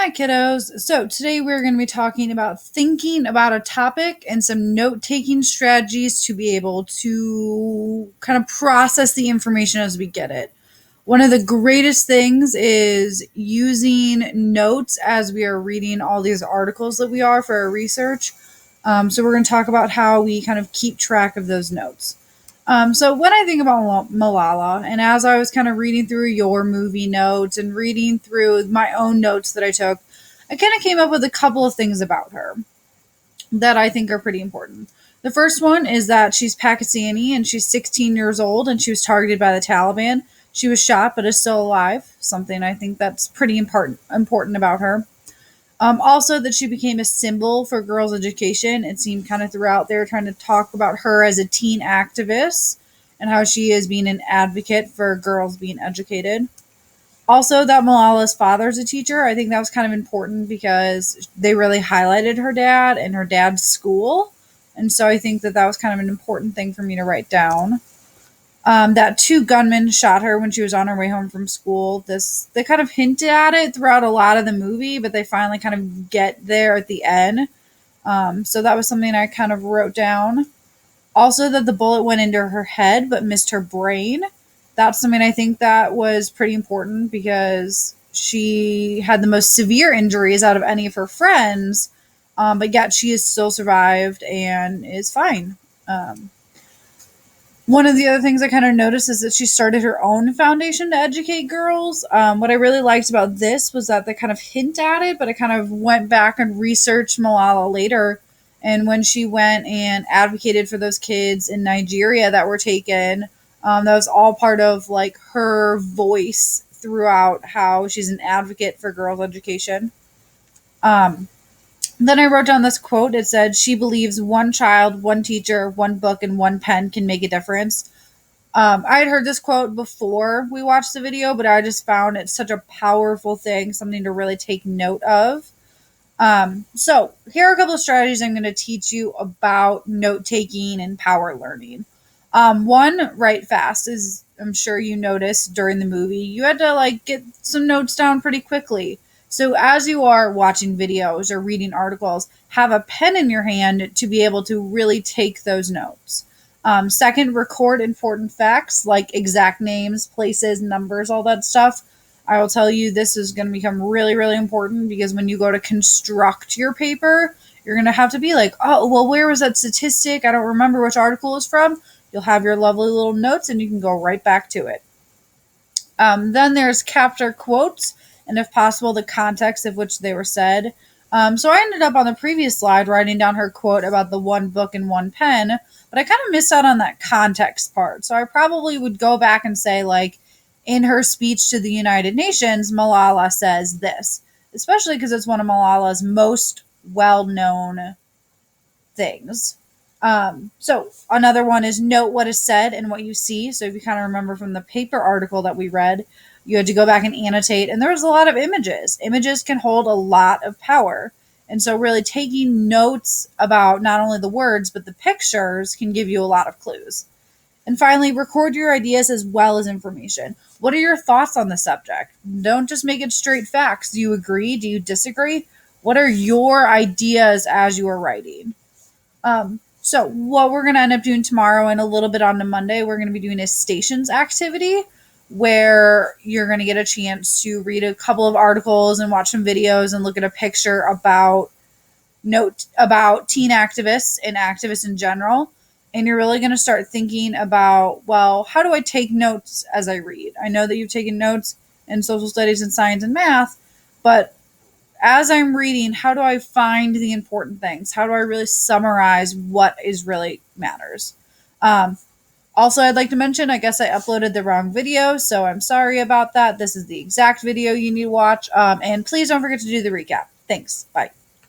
Hi, kiddos. So, today we're going to be talking about thinking about a topic and some note taking strategies to be able to kind of process the information as we get it. One of the greatest things is using notes as we are reading all these articles that we are for our research. So, we're going to talk about how we kind of keep track of those notes. So when I think about Malala, and as I was kind of reading through your movie notes and reading through my own notes that I took, I kind of came up with a couple of things about her that I think are pretty important. The first one is that she's Pakistani and she's 16 years old and she was targeted by the Taliban. She was shot but is still alive, something I think that's pretty important about her. Also, that she became a symbol for girls' education. It seemed kind of throughout there trying to talk about her as a teen activist and how she is being an advocate for girls being educated. Also, that Malala's father's a teacher. I think that was kind of important because they really highlighted her dad and her dad's school. And so I think that that was kind of an important thing for me to write down. That two gunmen shot her when she was on her way home from school. They kind of hinted at it throughout a lot of the movie, but they finally kind of get there at the end. So that was something I kind of wrote down. Also, that the bullet went into her head but missed her brain. That's something I think that was pretty important because she had the most severe injuries out of any of her friends, but yet she has still survived and is fine. One of the other things I kind of noticed is that she started her own foundation to educate girls. What I really liked about this was that they kind of hint at it, but I kind of went back and researched Malala later. And when she went and advocated for those kids in Nigeria that were taken, that was all part of like her voice throughout how she's an advocate for girls' education. Um, then I wrote down this quote. It said, "She believes one child, one teacher, one book, and one pen can make a difference." I had heard this quote before we watched the video, but I just found it such a powerful thing, something to really take note of. So here are a couple of strategies I'm going to teach you about note taking and power learning. One, write fast, as I'm sure you noticed during the movie. You had to like get some notes down pretty quickly. So as you are watching videos or reading articles, have a pen in your hand to be able to really take those notes. Second, record important facts like exact names, places, numbers, all that stuff. I will tell you this is going to become really, really important because when you go to construct your paper, you're going to have to be like, oh, well, where was that statistic? I don't remember which article it's from. You'll have your lovely little notes and you can go right back to it. Then there's capture quotes and, if possible, the context of which they were said. So I ended up on the previous slide writing down her quote about the one book and one pen, but I kind of missed out on that context part. So I probably would go back and say, like, in her speech to the United Nations, Malala says this, especially because it's one of Malala's most well known things. So another one is note what is said and what you see. So if you kind of remember from the paper article that we read, you had to go back and annotate, and there was a lot of images. Images can hold a lot of power. And so really taking notes about not only the words, but the pictures can give you a lot of clues. And finally, record your ideas as well as information. What are your thoughts on the subject? Don't just make it straight facts. Do you agree? Do you disagree? What are your ideas as you are writing? So what we're going to end up doing tomorrow and a little bit on to Monday, we're going to be doing a stations activity where you're going to get a chance to read a couple of articles and watch some videos and look at a picture about teen activists and activists in general. And you're really going to start thinking about, well, how do I take notes as I read? I know that you've taken notes in social studies and science and math, but as I'm reading, how do I find the important things? How do I really summarize what is really matters? Um, Also, I'd like to mention, I guess I uploaded the wrong video, so I'm sorry about that. This is the exact video you need to watch. And please don't forget to do the recap. Thanks. Bye.